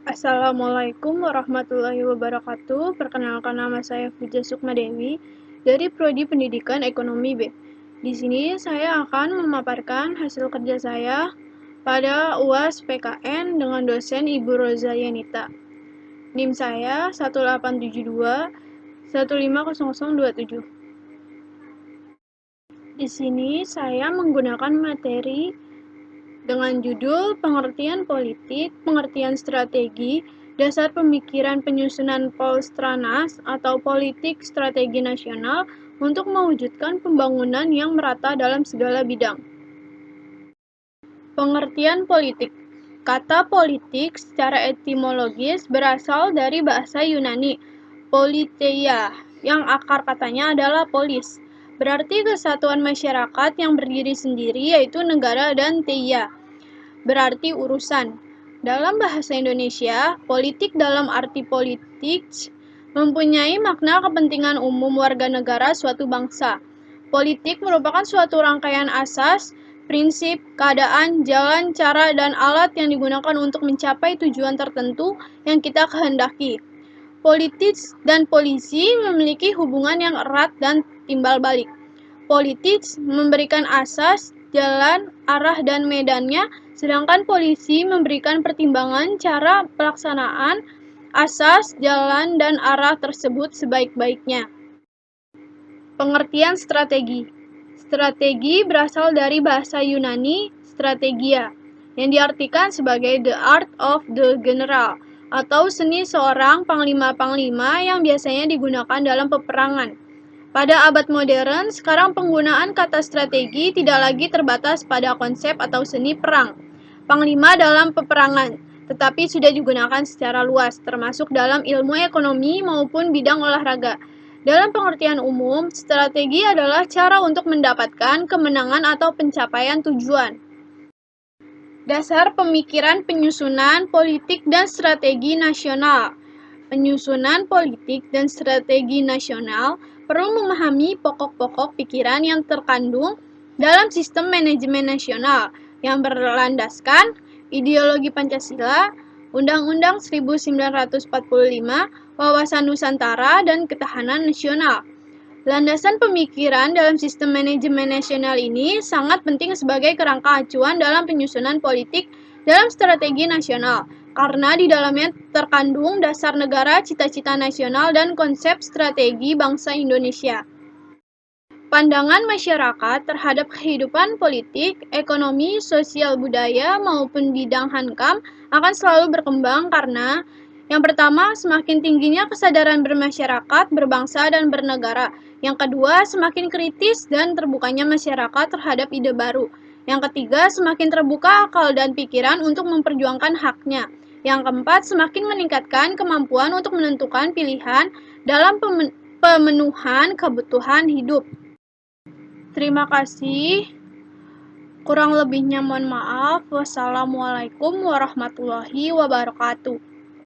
Assalamualaikum warahmatullahi wabarakatuh. Perkenalkan, nama saya Puja Sukmadewi dari Prodi Pendidikan Ekonomi B. Di sini saya akan memaparkan hasil kerja saya pada UAS PKN dengan dosen Ibu Roza Yanita. NIM saya 1872 150027. Di sini saya menggunakan materi dengan judul Pengertian Politik, Pengertian Strategi, Dasar Pemikiran Penyusunan Polstranas atau Politik Strategi Nasional untuk mewujudkan pembangunan yang merata dalam segala bidang. Pengertian politik. Kata politik secara etimologis berasal dari bahasa Yunani, politeia, yang akar katanya adalah polis. Berarti kesatuan masyarakat yang berdiri sendiri, yaitu negara, dan teia berarti urusan. Dalam bahasa Indonesia, politik dalam arti politik mempunyai makna kepentingan umum warga negara suatu bangsa. Politik merupakan suatu rangkaian asas, prinsip, keadaan, jalan, cara, dan alat yang digunakan untuk mencapai tujuan tertentu yang kita kehendaki. Politik dan polisi memiliki hubungan yang erat dan timbal balik. Politik memberikan asas, jalan, arah, dan medannya, sedangkan polisi memberikan pertimbangan cara pelaksanaan asas, jalan, dan arah tersebut sebaik-baiknya. Pengertian strategi. Strategi berasal dari bahasa Yunani strategia, yang diartikan sebagai the art of the general, atau seni seorang panglima-panglima yang biasanya digunakan dalam peperangan. Pada abad modern, sekarang penggunaan kata strategi tidak lagi terbatas pada konsep atau seni perang, panglima dalam peperangan, tetapi sudah digunakan secara luas, termasuk dalam ilmu ekonomi maupun bidang olahraga. Dalam pengertian umum, strategi adalah cara untuk mendapatkan kemenangan atau pencapaian tujuan. Dasar pemikiran penyusunan politik dan strategi nasional. Penyusunan politik dan strategi nasional perlu memahami pokok-pokok pikiran yang terkandung dalam sistem manajemen nasional yang berlandaskan ideologi Pancasila, Undang-Undang 1945, Wawasan Nusantara, dan Ketahanan Nasional. Landasan pemikiran dalam sistem manajemen nasional ini sangat penting sebagai kerangka acuan dalam penyusunan politik dalam strategi nasional, karena di dalamnya terkandung dasar negara, cita-cita nasional, dan konsep strategi bangsa Indonesia. Pandangan masyarakat terhadap kehidupan politik, ekonomi, sosial, budaya, maupun bidang hankam akan selalu berkembang karena yang pertama, semakin tingginya kesadaran bermasyarakat, berbangsa, dan bernegara. Yang kedua, semakin kritis dan terbukanya masyarakat terhadap ide baru. Yang ketiga, semakin terbuka akal dan pikiran untuk memperjuangkan haknya. Yang keempat, semakin meningkatkan kemampuan untuk menentukan pilihan dalam pemenuhan kebutuhan hidup. Terima kasih. Kurang lebihnya mohon maaf. Wassalamualaikum warahmatullahi wabarakatuh.